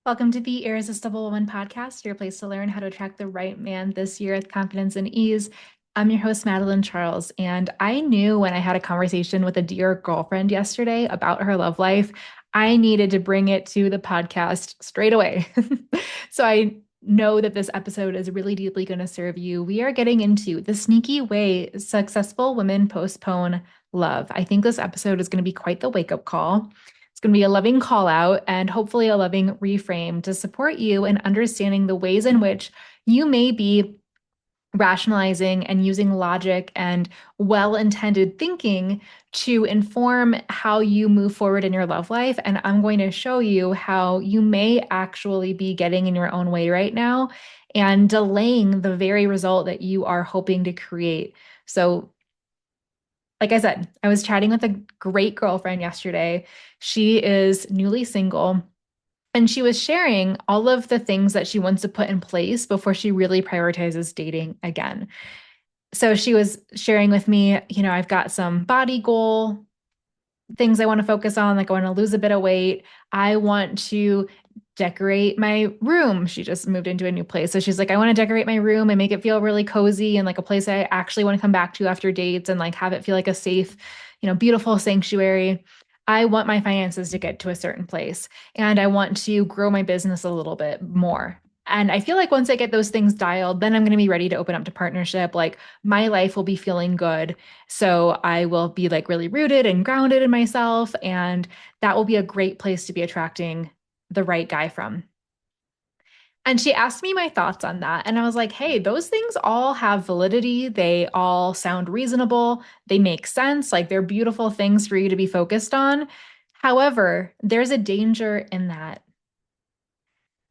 Welcome to the Irresistible Woman podcast, your place to learn how to attract the right man this year with confidence and ease. I'm your host, Madeline Charles, and I knew when I had a conversation with a dear girlfriend yesterday about her love life, I needed to bring it to the podcast straight away. So I know that this episode is really deeply going to serve you. We are getting into the sneaky way successful women postpone love. I think this episode is going to be quite the wake-up call. It's going to be a loving call out and hopefully a loving reframe to support you in understanding the ways in which you may be rationalizing and using logic and well-intended thinking to inform how you move forward in your love life. And I'm going to show you how you may actually be getting in your own way right now and delaying the very result that you are hoping to create. So like I said, I was chatting with a great girlfriend yesterday. She is newly single, and she was sharing all of the things that she wants to put in place before she really prioritizes dating again. So she was sharing with me, I've got some body goal things I want to focus on, like I want to lose a bit of weight. I want to decorate my room. She just moved into a new place. So she's like, I want to decorate my room and make it feel really cozy and like a place I actually want to come back to after dates and like have it feel like a safe, beautiful sanctuary. I want my finances to get to a certain place and I want to grow my business a little bit more. And I feel like once I get those things dialed, then I'm going to be ready to open up to partnership. Like my life will be feeling good. So I will be like really rooted and grounded in myself. And that will be a great place to be attracting the right guy from. And she asked me my thoughts on that. And I was like, hey, those things all have validity. They all sound reasonable. They make sense. Like they're beautiful things for you to be focused on. However, there's a danger in that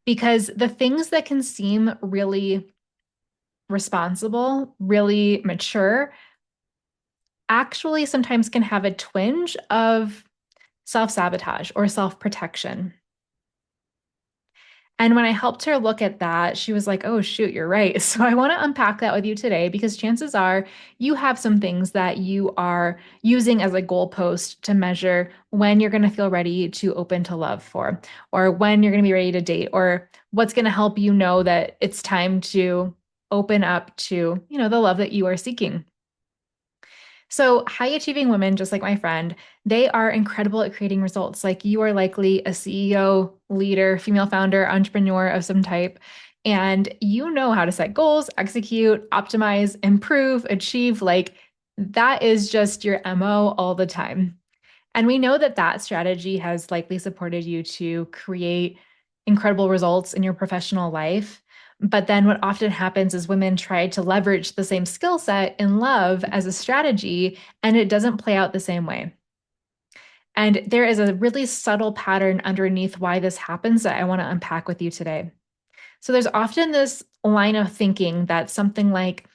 because the things that can seem really responsible, really mature, actually sometimes can have a twinge of self-sabotage or self-protection. And when I helped her look at that, she was like, oh, shoot, you're right. So I want to unpack that with you today because chances are you have some things that you are using as a goalpost to measure when you're going to feel ready to open to love for, or when you're going to be ready to date, or what's going to help you know that it's time to open up to, the love that you are seeking. So, high achieving women, just like my friend, they are incredible at creating results. Like you are likely a CEO, leader, female founder, entrepreneur of some type, and you know how to set goals, execute, optimize, improve, achieve. Like that is just your MO all the time. And we know that that strategy has likely supported you to create incredible results in your professional life. But then what often happens is women try to leverage the same skill set in love as a strategy, and it doesn't play out the same way. And there is a really subtle pattern underneath why this happens that I want to unpack with you today. So there's often this line of thinking that something like,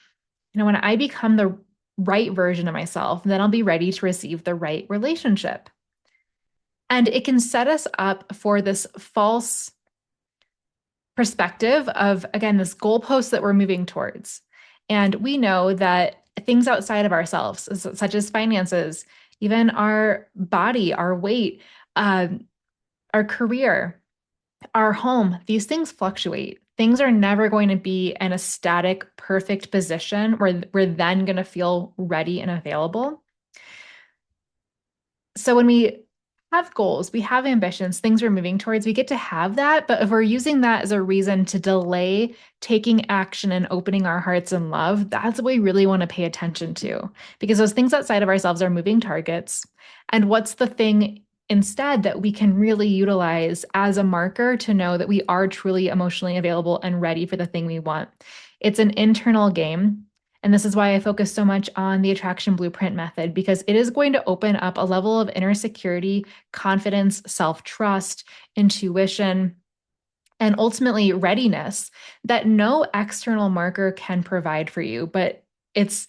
when I become the right version of myself, then I'll be ready to receive the right relationship. And it can set us up for this false perspective of, again, this goalpost that we're moving towards. And we know that things outside of ourselves, such as finances, even our body, our weight, our career, our home, these things fluctuate. Things are never going to be in a static, perfect position where we're then going to feel ready and available. So when we have goals, we have ambitions, things we're moving towards, we get to have that. But if we're using that as a reason to delay taking action and opening our hearts in love, that's what we really want to pay attention to because those things outside of ourselves are moving targets. And what's the thing instead that we can really utilize as a marker to know that we are truly emotionally available and ready for the thing we want? It's an internal game. And this is why I focus so much on the attraction blueprint method, because it is going to open up a level of inner security, confidence, self-trust, intuition, and ultimately readiness that no external marker can provide for you. But it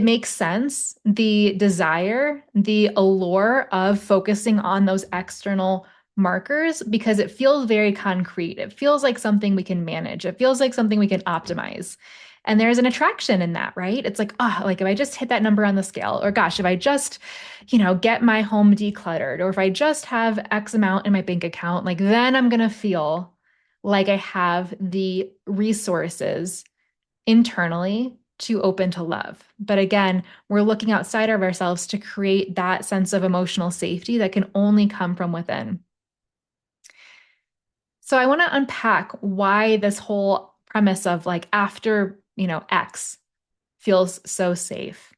makes sense. The desire, the allure of focusing on those external markers because it feels very concrete. It feels like something we can manage. It feels like something we can optimize. And there's an attraction in that, right? It's like, oh, like if I just hit that number on the scale, or gosh, if I just, get my home decluttered, or if I just have X amount in my bank account, like then I'm going to feel like I have the resources internally to open to love. But again, we're looking outside of ourselves to create that sense of emotional safety that can only come from within. So I want to unpack why this whole premise of like after, X feels so safe.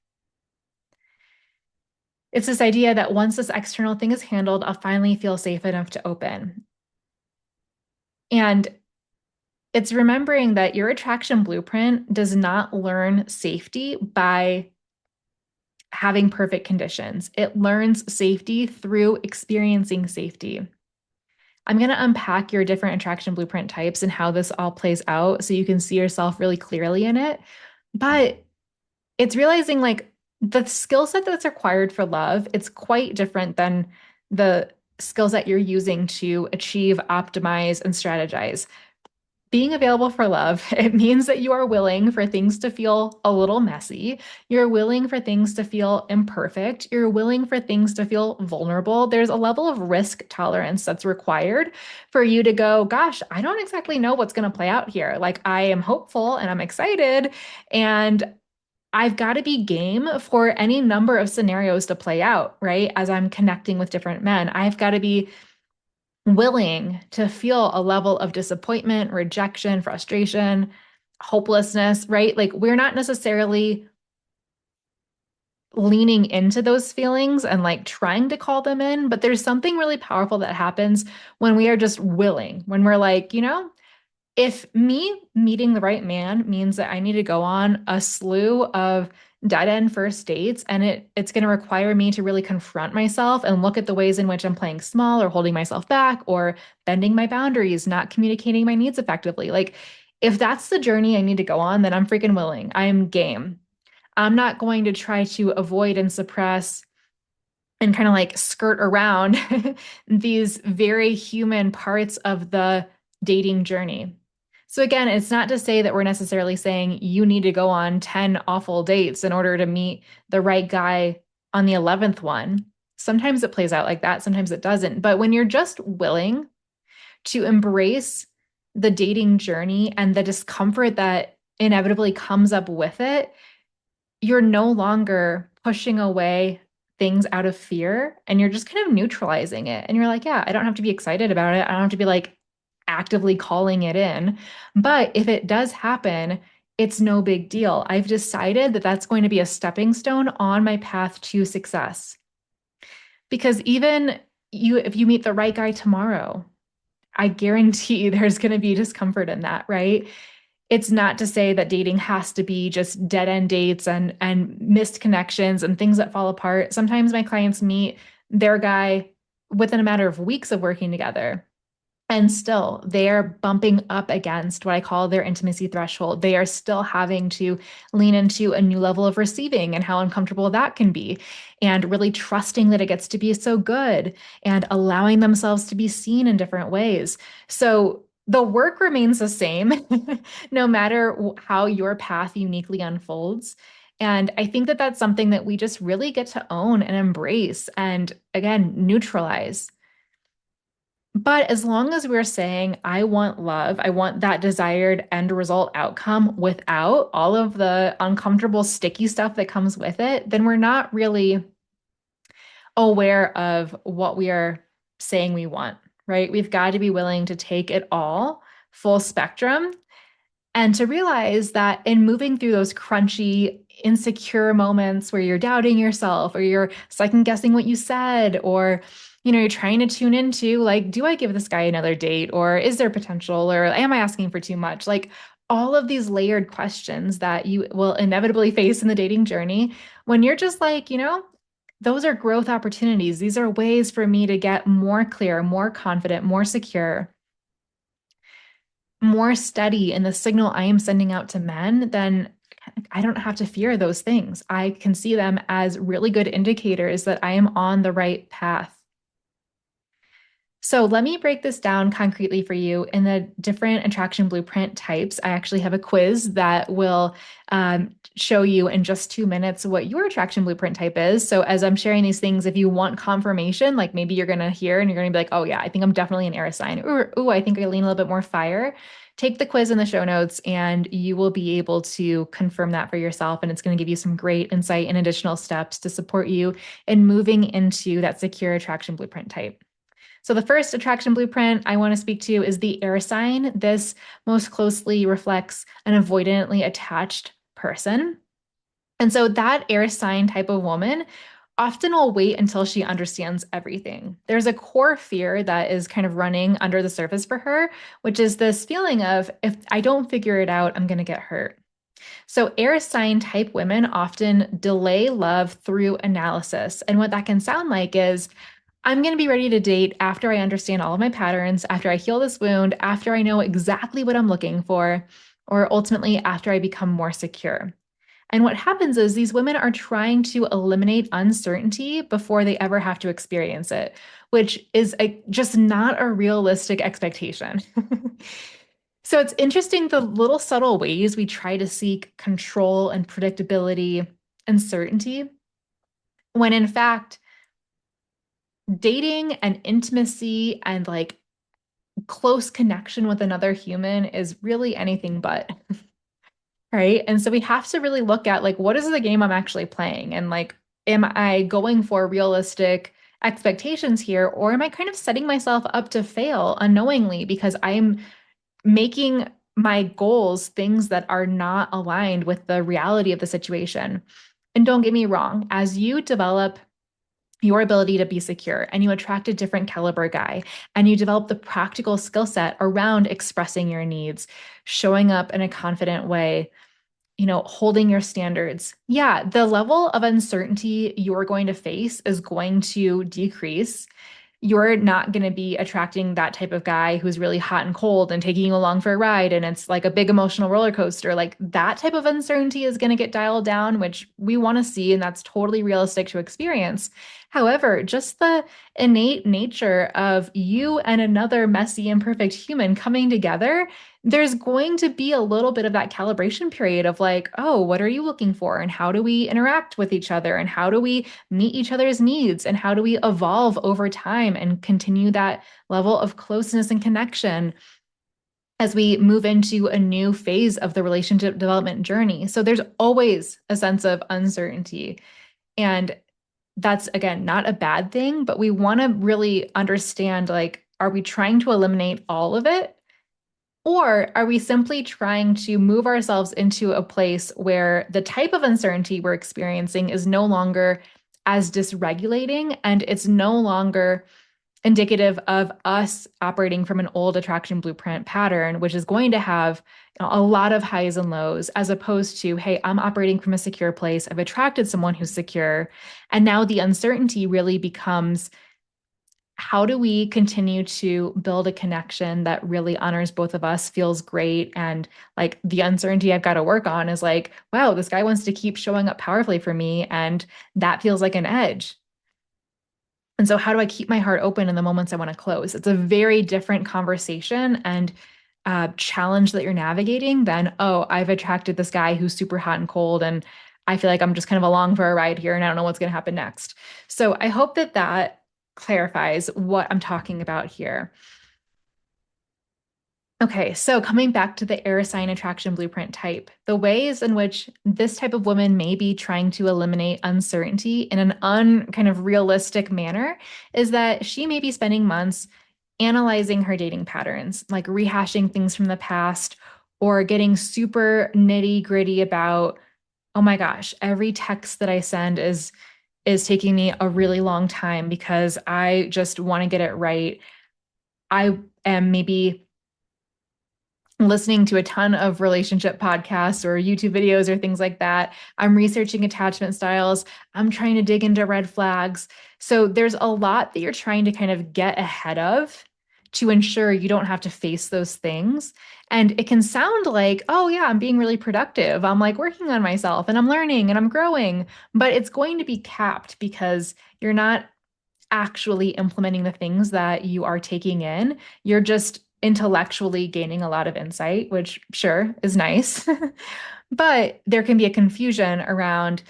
It's this idea that once this external thing is handled, I'll finally feel safe enough to open. And it's remembering that your attraction blueprint does not learn safety by having perfect conditions. It learns safety through experiencing safety. I'm going to unpack your different attraction blueprint types and how this all plays out so you can see yourself really clearly in it. But it's realizing like the skill set that's required for love, it's quite different than the skills that you're using to achieve, optimize, and strategize. Being available for love, it means that you are willing for things to feel a little messy. You're willing for things to feel imperfect. You're willing for things to feel vulnerable. There's a level of risk tolerance that's required for you to go, gosh, I don't exactly know what's going to play out here. Like, I am hopeful and I'm excited, and I've got to be game for any number of scenarios to play out, right? As I'm connecting with different men, I've got to be willing to feel a level of disappointment, rejection, frustration, hopelessness, right? Like we're not necessarily leaning into those feelings and like trying to call them in, but there's something really powerful that happens when we are just willing, when we're like, if me meeting the right man means that I need to go on a slew of dead end first dates and it's going to require me to really confront myself and look at the ways in which I'm playing small or holding myself back or bending my boundaries, not communicating my needs effectively. Like if that's the journey I need to go on, then I'm freaking willing. I'm game. I'm not going to try to avoid and suppress and kind of like skirt around these very human parts of the dating journey. So again, it's not to say that we're necessarily saying you need to go on 10 awful dates in order to meet the right guy on the 11th one. Sometimes it plays out like that, sometimes it doesn't. But when you're just willing to embrace the dating journey and the discomfort that inevitably comes up with it, you're no longer pushing away things out of fear and you're just kind of neutralizing it. And you're like, yeah, I don't have to be excited about it. I don't have to be like actively calling it in. But if it does happen, it's no big deal. I've decided that that's going to be a stepping stone on my path to success. Because even if you meet the right guy tomorrow, I guarantee there's going to be discomfort in that, right? It's not to say that dating has to be just dead end dates and missed connections and things that fall apart. Sometimes my clients meet their guy within a matter of weeks of working together. And still, they are bumping up against what I call their intimacy threshold. They are still having to lean into a new level of receiving and how uncomfortable that can be, and really trusting that it gets to be so good and allowing themselves to be seen in different ways. So the work remains the same, no matter how your path uniquely unfolds. And I think that that's something that we just really get to own and embrace and, again, neutralize. But as long as we're saying, I want love, I want that desired end result outcome without all of the uncomfortable, sticky stuff that comes with it, then we're not really aware of what we are saying we want, right? We've got to be willing to take it all, full spectrum, and to realize that in moving through those crunchy, insecure moments where you're doubting yourself or you're second guessing what you said, or you're trying to tune into like, do I give this guy another date, or is there potential, or am I asking for too much? Like all of these layered questions that you will inevitably face in the dating journey, when you're just like, those are growth opportunities. These are ways for me to get more clear, more confident, more secure, more steady in the signal I am sending out to men, then I don't have to fear those things. I can see them as really good indicators that I am on the right path. So let me break this down concretely for you in the different attraction blueprint types. I actually have a quiz that will show you in just 2 minutes what your attraction blueprint type is. So as I'm sharing these things, if you want confirmation, like maybe you're going to hear and you're going to be like, oh yeah, I think I'm definitely an air sign. Or, ooh, I think I lean a little bit more fire. Take the quiz in the show notes and you will be able to confirm that for yourself. And it's going to give you some great insight and additional steps to support you in moving into that secure attraction blueprint type. So the first attraction blueprint I want to speak to is the air sign. This most closely reflects an avoidantly attached person. And so that air sign type of woman often will wait until she understands everything. There's a core fear that is kind of running under the surface for her, which is this feeling of if I don't figure it out, I'm going to get hurt. So, air sign type women often delay love through analysis. And what that can sound like is I'm going to be ready to date after I understand all of my patterns, after I heal this wound, after I know exactly what I'm looking for, or ultimately after I become more secure. And what happens is these women are trying to eliminate uncertainty before they ever have to experience it, which is just not a realistic expectation. So it's interesting the little subtle ways we try to seek control and predictability and certainty, when in fact, dating and intimacy and like close connection with another human is really anything but, right? And so we have to really look at like, what is the game I'm actually playing? And like, am I going for realistic expectations here, or am I kind of setting myself up to fail unknowingly because I'm making my goals things that are not aligned with the reality of the situation? And don't get me wrong, as you develop your ability to be secure and you attract a different caliber guy and you develop the practical skill set around expressing your needs, showing up in a confident way, holding your standards. Yeah, the level of uncertainty you're going to face is going to decrease. You're not going to be attracting that type of guy who's really hot and cold and taking you along for a ride and it's like a big emotional roller coaster. Like that type of uncertainty is going to get dialed down, which we want to see, and that's totally realistic to experience. However, just the innate nature of you and another messy, imperfect human coming together, there's going to be a little bit of that calibration period of like, oh, what are you looking for? And how do we interact with each other? And how do we meet each other's needs? And how do we evolve over time and continue that level of closeness and connection as we move into a new phase of the relationship development journey? So there's always a sense of uncertainty. And that's, again, not a bad thing, but we want to really understand, like, are we trying to eliminate all of it? Or are we simply trying to move ourselves into a place where the type of uncertainty we're experiencing is no longer as dysregulating and it's no longer indicative of us operating from an old attraction blueprint pattern, which is going to have a lot of highs and lows, as opposed to, hey, I'm operating from a secure place. I've attracted someone who's secure. And now the uncertainty really becomes, how do we continue to build a connection that really honors both of us, feels great? And like the uncertainty I've got to work on is like, wow, this guy wants to keep showing up powerfully for me. And that feels like an edge. And so, how do I keep my heart open in the moments I want to close? It's a very different conversation and challenge that you're navigating than, oh, I've attracted this guy who's super hot and cold. And I feel like I'm just kind of along for a ride here and I don't know what's going to happen next. So, I hope that that clarifies what I'm talking about here. Okay, so coming back to the air sign attraction blueprint type, the ways in which this type of woman may be trying to eliminate uncertainty in an kind of realistic manner is that she may be spending months analyzing her dating patterns, like rehashing things from the past or getting super nitty gritty about, oh my gosh, every text that I send is taking me a really long time because I just want to get it right. I am maybe listening to a ton of relationship podcasts or YouTube videos or things like that. I'm researching attachment styles. I'm trying to dig into red flags. So there's a lot that you're trying to kind of get ahead of to ensure you don't have to face those things. And it can sound like, oh, yeah, I'm being really productive. I'm like working on myself and I'm learning and I'm growing, but it's going to be capped because you're not actually implementing the things that you are taking in. You're just intellectually gaining a lot of insight, which sure is nice. But there can be a confusion around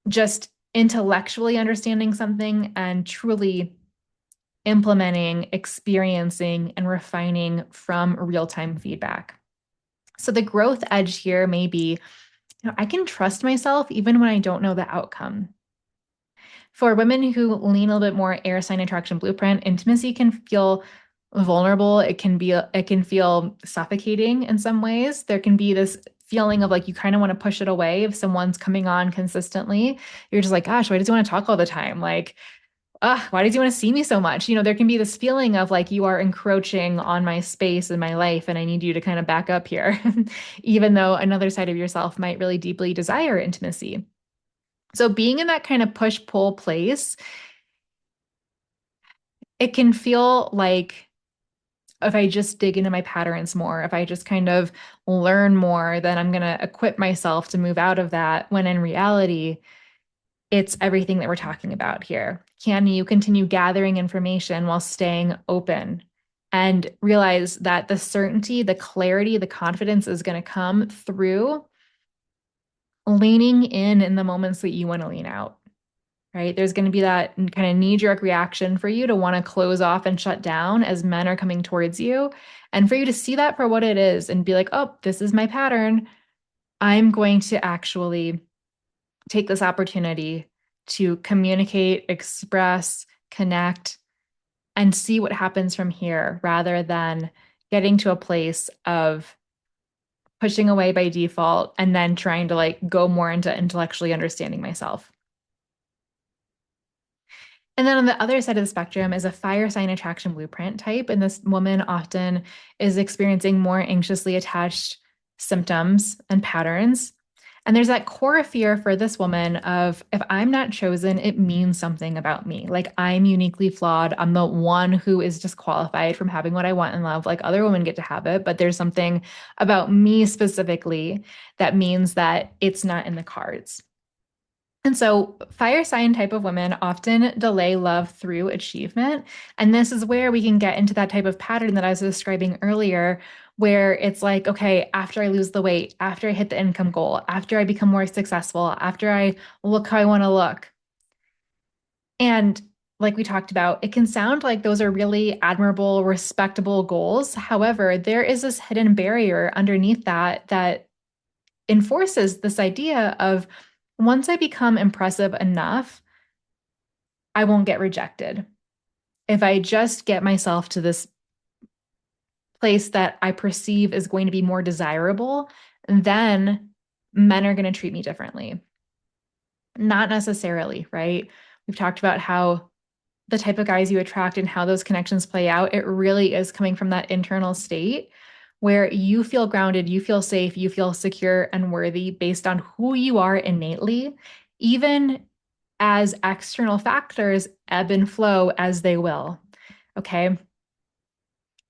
just intellectually understanding something and truly implementing, experiencing, and refining from real-time feedback. So the growth edge here may be, I can trust myself even when I don't know the outcome. For women who lean a little bit more air sign attraction blueprint, intimacy can feel vulnerable. It can feel suffocating in some ways. There can be this feeling of like you kind of want to push it away if someone's coming on consistently. You're just like, gosh, why does he want to talk all the time? Like, why does he want to see me so much? There can be this feeling of like you are encroaching on my space and my life, and I need you to kind of back up here, even though another side of yourself might really deeply desire intimacy. So being in that kind of push-pull place, it can feel like if I just dig into my patterns more, if I just kind of learn more, then I'm going to equip myself to move out of that. When in reality, it's everything that we're talking about here. Can you continue gathering information while staying open and realize that the certainty, the clarity, the confidence is going to come through leaning in the moments that you want to lean out? Right? There's going to be that kind of knee-jerk reaction for you to want to close off and shut down as men are coming towards you. And for you to see that for what it is and be like, oh, this is my pattern. I'm going to actually take this opportunity to communicate, express, connect, and see what happens from here rather than getting to a place of pushing away by default and then trying to like go more into intellectually understanding myself. And then on the other side of the spectrum is a fire sign attraction blueprint type. And this woman often is experiencing more anxiously attached symptoms and patterns. And there's that core fear for this woman of if I'm not chosen, it means something about me. Like I'm uniquely flawed. I'm the one who is disqualified from having what I want in love. Like other women get to have it, but there's something about me specifically that means that it's not in the cards. And so, fire sign type of women often delay love through achievement. And this is where we can get into that type of pattern that I was describing earlier, where it's like, okay, after I lose the weight, after I hit the income goal, after I become more successful, after I look how I want to look. And like we talked about, it can sound like those are really admirable, respectable goals. However, there is this hidden barrier underneath that enforces this idea of once I become impressive enough, I won't get rejected. If I just get myself to this place that I perceive is going to be more desirable, then men are going to treat me differently. Not necessarily, right? We've talked about how the type of guys you attract and how those connections play out. It really is coming from that internal state where you feel grounded, you feel safe, you feel secure and worthy based on who you are innately, even as external factors ebb and flow as they will. Okay.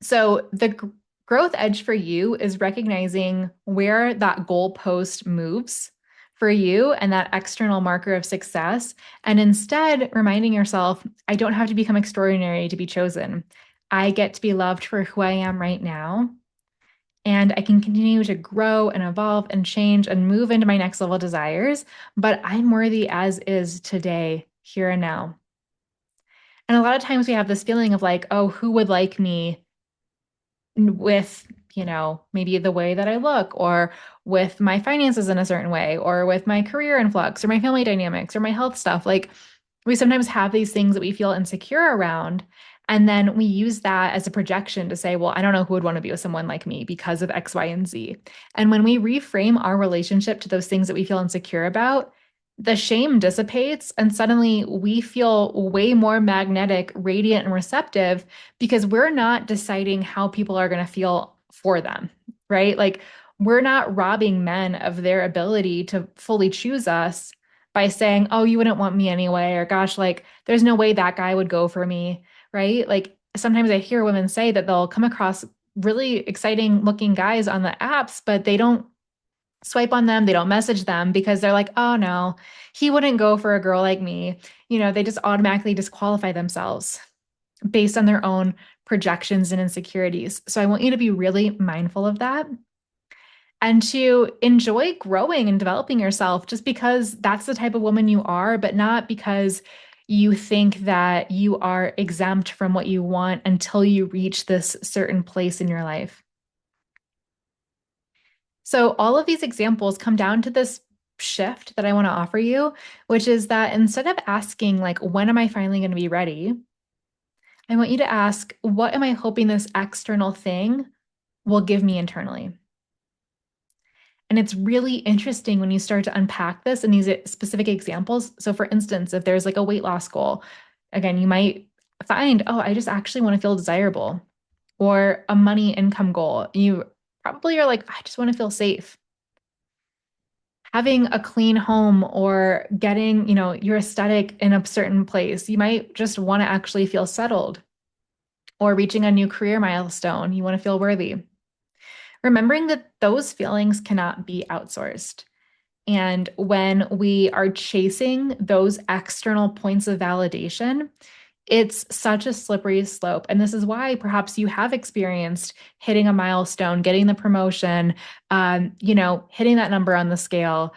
So the growth edge for you is recognizing where that goalpost moves for you and that external marker of success. And instead reminding yourself, I don't have to become extraordinary to be chosen. I get to be loved for who I am right now. And I can continue to grow and evolve and change and move into my next level desires, but I'm worthy as is today, here and now. And a lot of times we have this feeling of like, oh, who would like me with, maybe the way that I look, or with my finances in a certain way, or with my career influx, or my family dynamics, or my health stuff. Like we sometimes have these things that we feel insecure around. And then we use that as a projection to say, well, I don't know who would want to be with someone like me because of X, Y, and Z. And when we reframe our relationship to those things that we feel insecure about, the shame dissipates and suddenly we feel way more magnetic, radiant, and receptive because we're not deciding how people are going to feel for them, right? Like we're not robbing men of their ability to fully choose us by saying, oh, you wouldn't want me anyway, or gosh, like there's no way that guy would go for me, right? Like sometimes I hear women say that they'll come across really exciting looking guys on the apps, but they don't swipe on them, they don't message them because they're like, oh no, he wouldn't go for a girl like me. They just automatically disqualify themselves based on their own projections and insecurities. So I want you to be really mindful of that and to enjoy growing and developing yourself just because that's the type of woman you are, but not because you think that you are exempt from what you want until you reach this certain place in your life. So, all of these examples come down to this shift that I want to offer you, which is that instead of asking, like, when am I finally going to be ready? I want you to ask, what am I hoping this external thing will give me internally? And it's really interesting when you start to unpack this in these specific examples. So, for instance, if there's like a weight loss goal, again, you might find, oh, I just actually want to feel desirable, or a money income goal. You probably are like, I just want to feel safe. Having a clean home or getting, your aesthetic in a certain place. You might just want to actually feel settled or reaching a new career milestone. You want to feel worthy. Remembering that those feelings cannot be outsourced. And when we are chasing those external points of validation, it's such a slippery slope. And this is why perhaps you have experienced hitting a milestone, getting the promotion, hitting that number on the scale,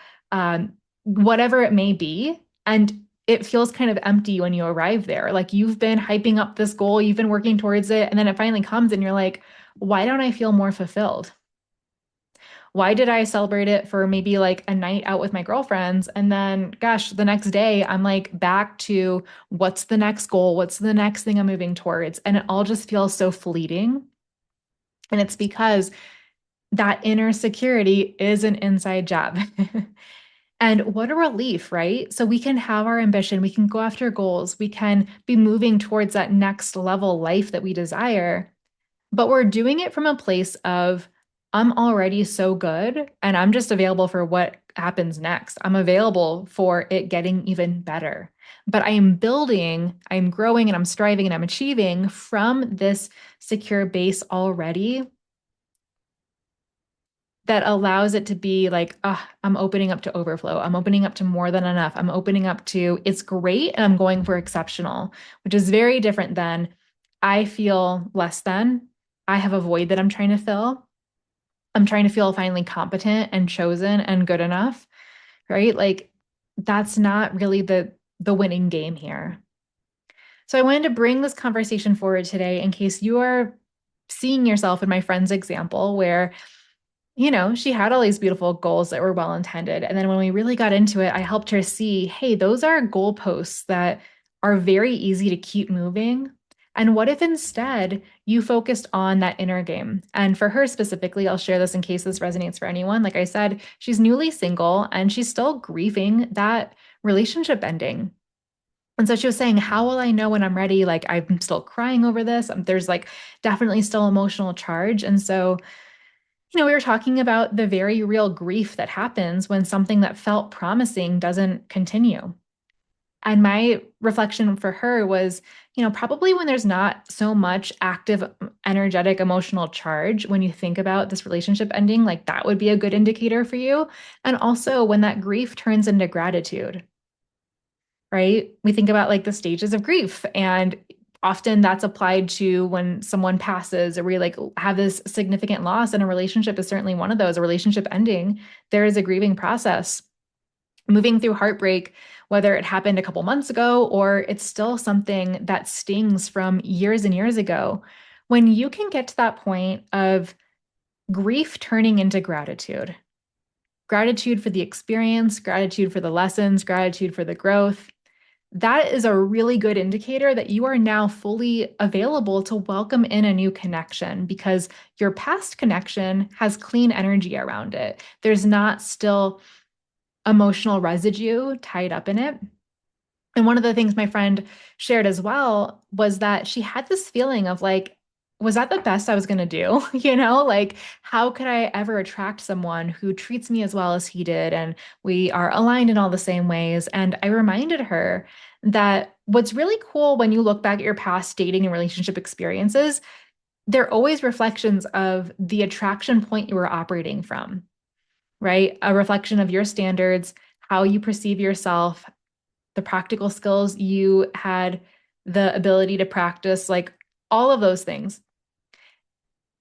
whatever it may be. And it feels kind of empty when you arrive there. Like you've been hyping up this goal, you've been working towards it, and then it finally comes and you're like, why don't I feel more fulfilled? Why did I celebrate it for maybe like a night out with my girlfriends? And then, gosh, the next day, I'm like back to what's the next goal? What's the next thing I'm moving towards? And it all just feels so fleeting. And it's because that inner security is an inside job. And what a relief, right? So we can have our ambition, we can go after goals, we can be moving towards that next level life that we desire. But we're doing it from a place of, I'm already so good and I'm just available for what happens next. I'm available for it getting even better. But I am building, I'm growing, and I'm striving and I'm achieving from this secure base already that allows it to be like, I'm opening up to overflow. I'm opening up to more than enough. I'm opening up to it's great and I'm going for exceptional, which is very different than I feel less than. I have a void that I'm trying to fill. I'm trying to feel finally competent and chosen and good enough, right? Like that's not really the winning game here. So I wanted to bring this conversation forward today in case you are seeing yourself in my friend's example where she had all these beautiful goals that were well intended. And then when we really got into it, I helped her see, hey, those are goalposts that are very easy to keep moving. And what if instead you focused on that inner game? And for her specifically, I'll share this in case this resonates for anyone. Like I said, she's newly single and she's still grieving that relationship ending. And so she was saying, how will I know when I'm ready? Like, I'm still crying over this. There's like definitely still emotional charge. And so we were talking about the very real grief that happens when something that felt promising doesn't continue. And my reflection for her was, probably when there's not so much active, energetic, emotional charge, when you think about this relationship ending, like that would be a good indicator for you. And also when that grief turns into gratitude, right? We think about like the stages of grief, and often that's applied to when someone passes or we like have this significant loss, and a relationship is certainly one of those. A relationship ending, there is a grieving process. Moving through heartbreak, whether it happened a couple months ago or it's still something that stings from years and years ago, when you can get to that point of grief turning into gratitude, gratitude for the experience, gratitude for the lessons, gratitude for the growth, that is a really good indicator that you are now fully available to welcome in a new connection because your past connection has clean energy around it. There's not still emotional residue tied up in it. And one of the things my friend shared as well was that she had this feeling of like, was that the best I was going to do? Like, how could I ever attract someone who treats me as well as he did? And we are aligned in all the same ways. And I reminded her that what's really cool when you look back at your past dating and relationship experiences, they're always reflections of the attraction point you were operating from. right? A reflection of your standards, how you perceive yourself, the practical skills you had the ability to practice, like all of those things.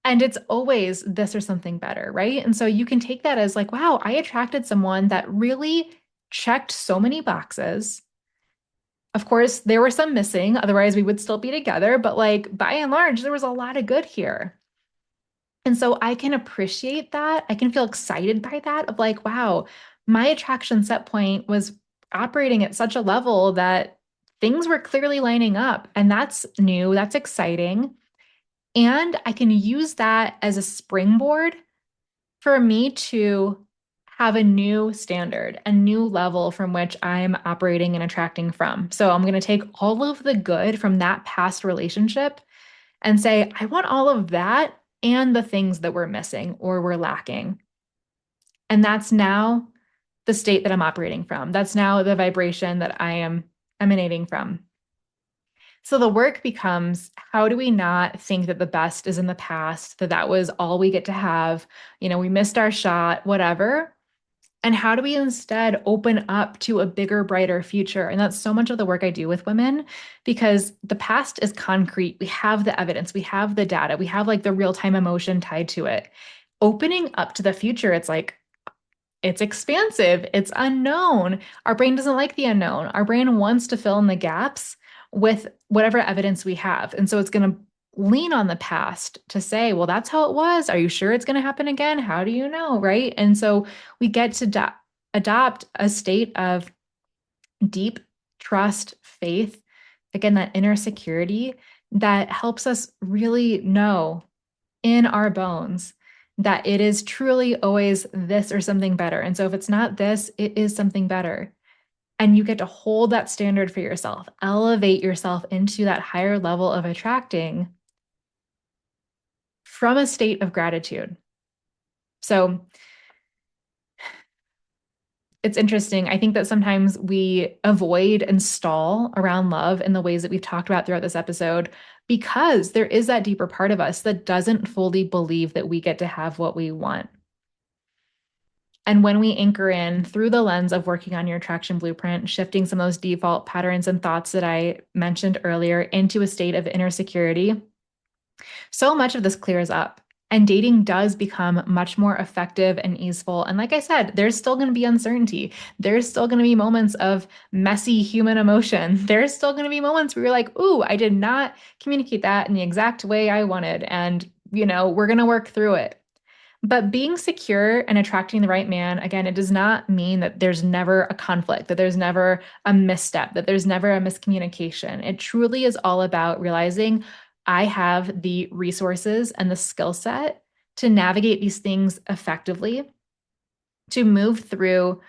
And it's always this or something better, right? And so you can take that as like, wow, I attracted someone that really checked so many boxes. Of course, there were some missing, otherwise we would still be together, but like by and large, there was a lot of good here. And so I can appreciate that. I can feel excited by that of like, wow, my attraction set point was operating at such a level that things were clearly lining up. And that's new, that's exciting. And I can use that as a springboard for me to have a new standard, a new level from which I'm operating and attracting from. So I'm going to take all of the good from that past relationship and say, I want all of that and the things that we're missing or we're lacking. And that's now the state that I'm operating from. That's now the vibration that I am emanating from. So the work becomes, how do we not think that the best is in the past, that that was all we get to have, we missed our shot, whatever. And how do we instead open up to a bigger, brighter future? And that's so much of the work I do with women because the past is concrete. We have the evidence, we have the data, we have like the real time emotion tied to it. Opening up to the future, it's like, it's expansive, it's unknown. Our brain doesn't like the unknown. Our brain wants to fill in the gaps with whatever evidence we have. And so it's going to lean on the past to say, well, that's how it was. Are you sure it's going to happen again? How do you know? Right. And so we get to adopt a state of deep trust, faith, again, that inner security that helps us really know in our bones that it is truly always this or something better. And so if it's not this, it is something better. And you get to hold that standard for yourself, elevate yourself into that higher level of attracting from a state of gratitude. So it's interesting. I think that sometimes we avoid and stall around love in the ways that we've talked about throughout this episode because there is that deeper part of us that doesn't fully believe that we get to have what we want. And when we anchor in through the lens of working on your attraction blueprint, shifting some of those default patterns and thoughts that I mentioned earlier into a state of inner security, so much of this clears up. And dating does become much more effective and easeful. And like I said, there's still going to be uncertainty. There's still going to be moments of messy human emotion. There's still going to be moments where you're like, ooh, I did not communicate that in the exact way I wanted. And, we're going to work through it. But being secure and attracting the right man, again, it does not mean that there's never a conflict, that there's never a misstep, that there's never a miscommunication. It truly is all about realizing I have the resources and the skill set to navigate these things effectively, to move through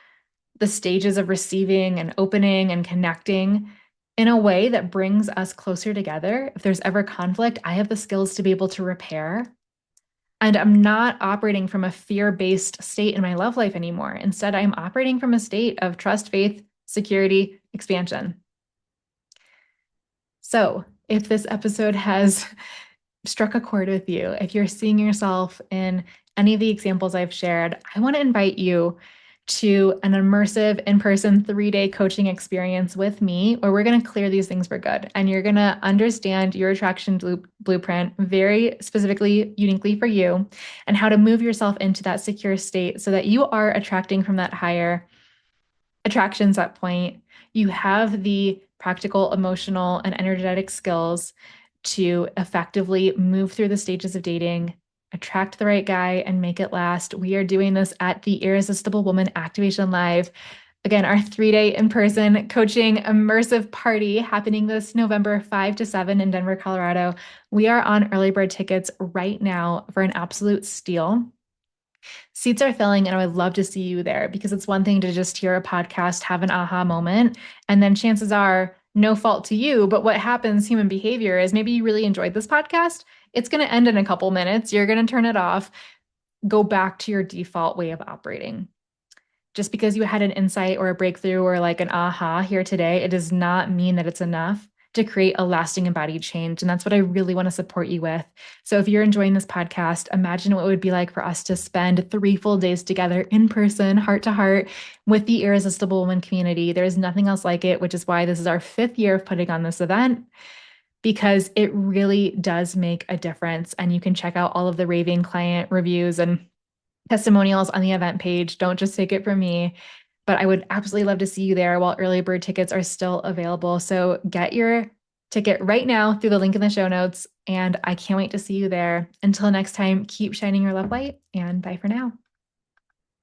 the stages of receiving and opening and connecting in a way that brings us closer together. If there's ever conflict, I have the skills to be able to repair. And I'm not operating from a fear-based state in my love life anymore. Instead, I'm operating from a state of trust, faith, security, expansion. So, if this episode has struck a chord with you, if you're seeing yourself in any of the examples I've shared, I want to invite you to an immersive in-person 3-day coaching experience with me where we're going to clear these things for good. And you're going to understand your attraction blueprint very specifically, uniquely for you, and how to move yourself into that secure state so that you are attracting from that higher attraction set point. You have the practical, emotional, and energetic skills to effectively move through the stages of dating, attract the right guy, and make it last. We are doing this at the Irresistible Woman Activation Live. Again, our 3-day in-person coaching immersive party happening this November 5 to 7 in Denver, Colorado. We are on early bird tickets right now for an absolute steal. Seats are filling, and I would love to see you there because it's one thing to just hear a podcast, have an aha moment, and then chances are no fault to you. But what happens, human behavior, is maybe you really enjoyed this podcast. It's going to end in a couple minutes. You're going to turn it off, go back to your default way of operating. Just because you had an insight or a breakthrough or like an aha here today, it does not mean that it's enough. to create a lasting embodied change. And that's what I really want to support you with. So if you're enjoying this podcast, imagine what it would be like for us to spend 3 full days together in person, heart to heart, with the Irresistible Woman community. There's nothing else like it, which is why this is our 5th year of putting on this event, because it really does make a difference. And you can check out all of the raving client reviews and testimonials on the event page. Don't just take it from me. But I would absolutely love to see you there while early bird tickets are still available. So get your ticket right now through the link in the show notes. And I can't wait to see you there. Until next time, keep shining your love light, and bye for now.